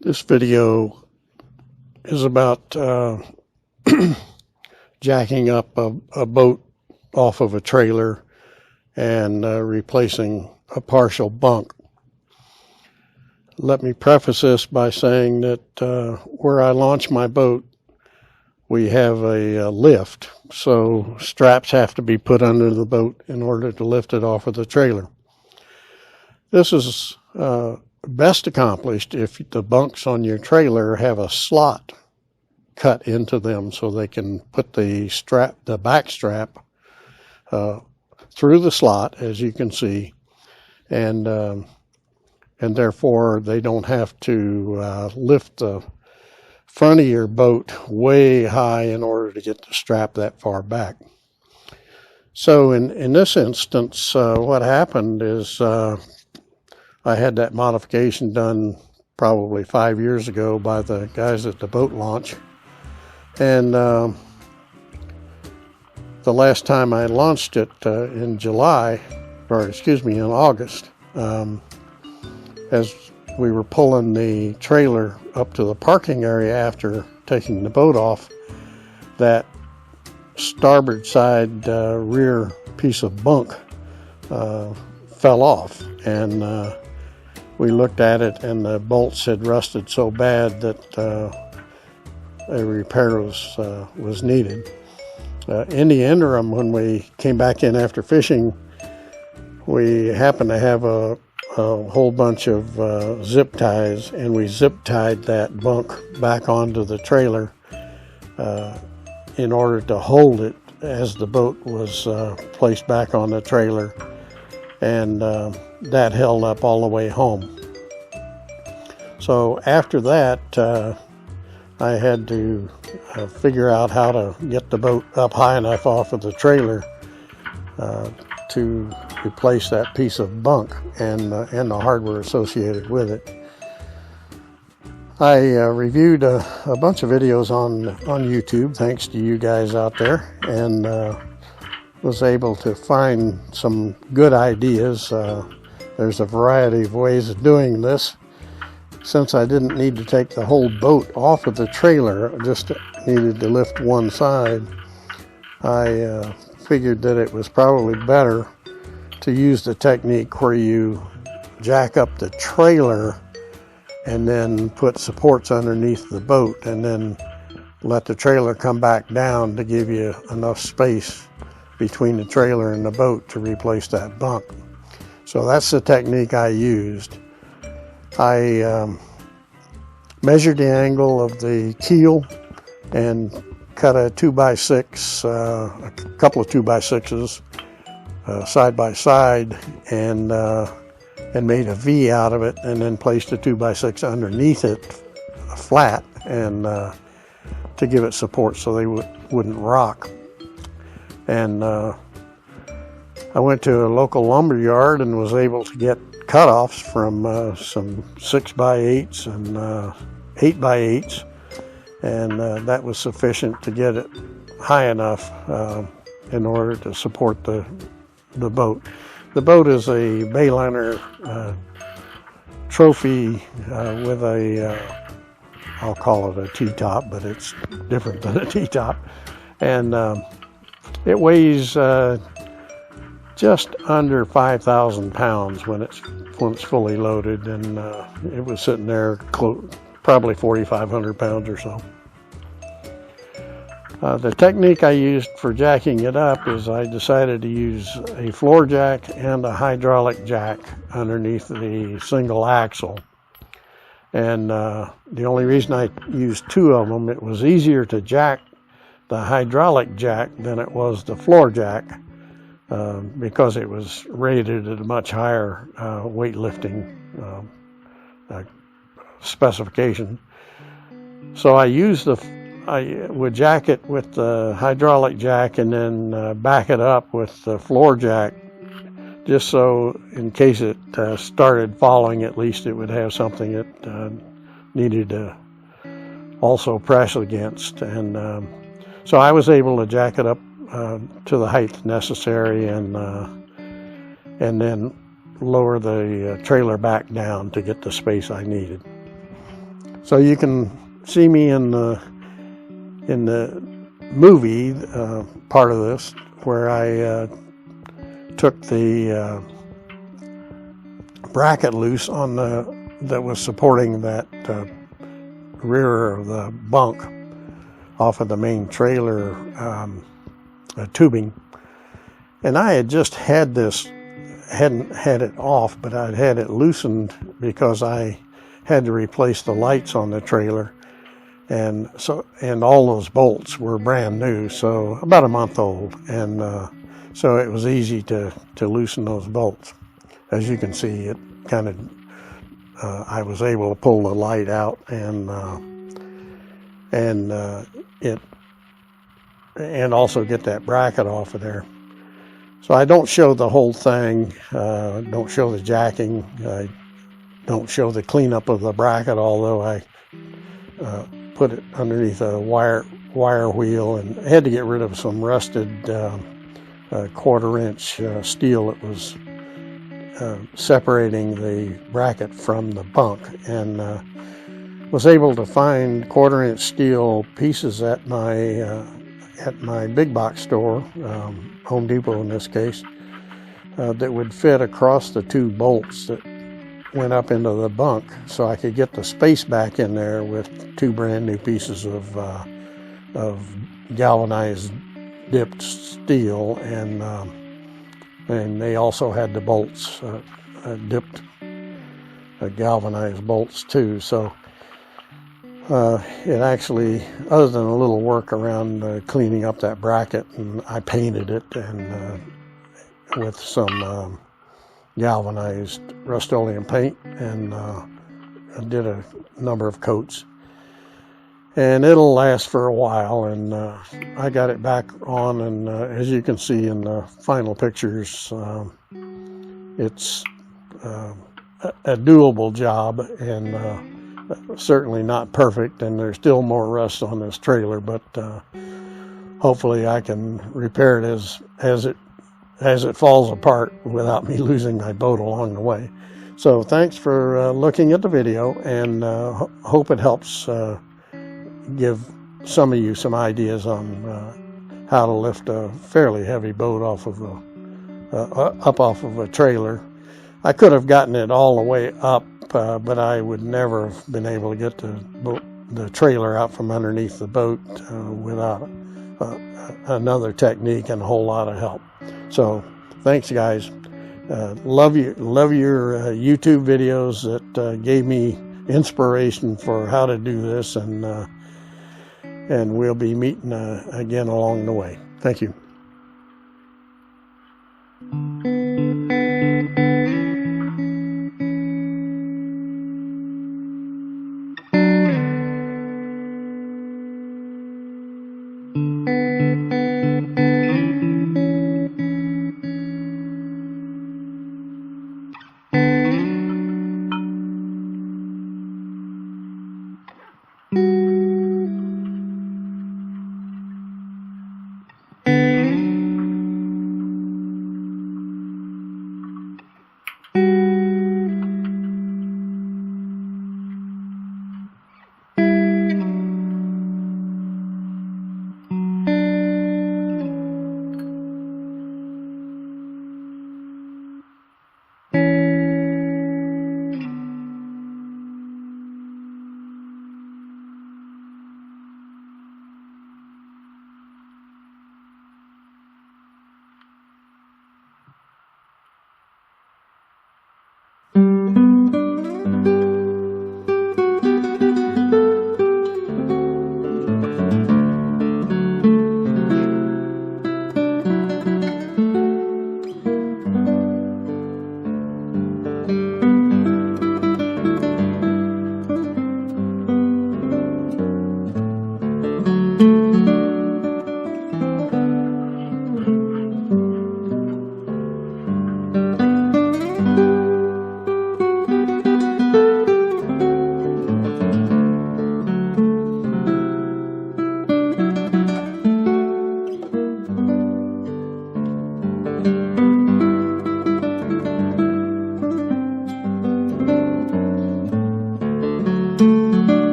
This video is about jacking up a boat off of a trailer and replacing a partial bunk. Let me preface this by saying that where I launch my boat, we have a lift, so straps have to be put under the boat in order to lift it off of the trailer. This is best accomplished if the bunks on your trailer have a slot cut into them so they can put the back strap through the slot, as you can see, and therefore they don't have to lift the front of your boat way high in order to get the strap that far back. So in this instance, what happened is I had that modification done probably 5 years ago by the guys at the boat launch. And the last time I launched it in August, as we were pulling the trailer up to the parking area after taking the boat off, that starboard side rear piece of bunk fell off, and we looked at it, and the bolts had rusted so bad that a repair was needed. In the interim, when we came back in after fishing, we happened to have a whole bunch of zip ties, and we zip tied that bunk back onto the trailer in order to hold it as the boat was placed back on the trailer, and that held up all the way home. So after that, I had to figure out how to get the boat up high enough off of the trailer to replace that piece of bunk and the hardware associated with it. I reviewed a bunch of videos on YouTube, thanks to you guys out there, and was able to find some good ideas. There's a variety of ways of doing this. Since I didn't need to take the whole boat off of the trailer, I just needed to lift one side, I figured that it was probably better to use the technique where you jack up the trailer and then put supports underneath the boat, and then let the trailer come back down to give you enough space between the trailer and the boat to replace that bunk. So that's the technique I used. I measured the angle of the keel and cut a 2x6, a couple of 2x6s side by side, and made a V out of it, and then placed a 2x6 underneath it flat, and to give it support so they wouldn't rock. And I went to a local lumber yard and was able to get cutoffs from some 6x8s and 8x8s, and that was sufficient to get it high enough in order to support the boat. The boat is a Bayliner trophy with a, I'll call it a T-top, but it's different than a T-top, and it weighs just under 5,000 pounds when it's fully loaded, and it was sitting there probably 4,500 pounds or so. The technique I used for jacking it up is I decided to use a floor jack and a hydraulic jack underneath the single axle, and the only reason I used two of them, it was easier to jack the hydraulic jack than it was the floor jack, because it was rated at a much higher weightlifting specification. So I would jack it with the hydraulic jack and then back it up with the floor jack, just so in case it started falling, at least it would have something it needed to also press against. And so I was able to jack it up to the height necessary, and then lower the trailer back down to get the space I needed. So you can see me in the movie part of this, where I took the bracket loose on that was supporting that rear of the bunk off of the main trailer tubing, and I had just had this, hadn't had it off, but I'd had it loosened because I had to replace the lights on the trailer, and all those bolts were brand new, so about a month old, and so it was easy to loosen those bolts. As you can see, it kind of I was able to pull the light out and also get that bracket off of there. So I don't show the whole thing, don't show the jacking, I don't show the cleanup of the bracket, although I put it underneath a wire wheel and had to get rid of some rusted 1/4-inch steel that was separating the bracket from the bunk, and was able to find 1/4-inch steel pieces at my big box store, Home Depot in this case, that would fit across the 2 bolts that went up into the bunk, so I could get the space back in there with 2 brand new pieces of galvanized dipped steel, and they also had the bolts, dipped galvanized bolts too. So it actually, other than a little work around cleaning up that bracket, and I painted it and with some galvanized Rust-Oleum paint, and I did a number of coats, and it'll last for a while, and I got it back on, and as you can see in the final pictures, it's a doable job, and certainly not perfect, and there's still more rust on this trailer, but hopefully I can repair it as it falls apart without me losing my boat along the way. So thanks for looking at the video, and hope it helps give some of you some ideas on how to lift a fairly heavy boat off of off of a trailer. I could have gotten it all the way up, but I would never have been able to get the trailer out from underneath the boat without another technique and a whole lot of help. So thanks, guys. Love your YouTube videos that gave me inspiration for how to do this, and we'll be meeting again along the way. Thank you.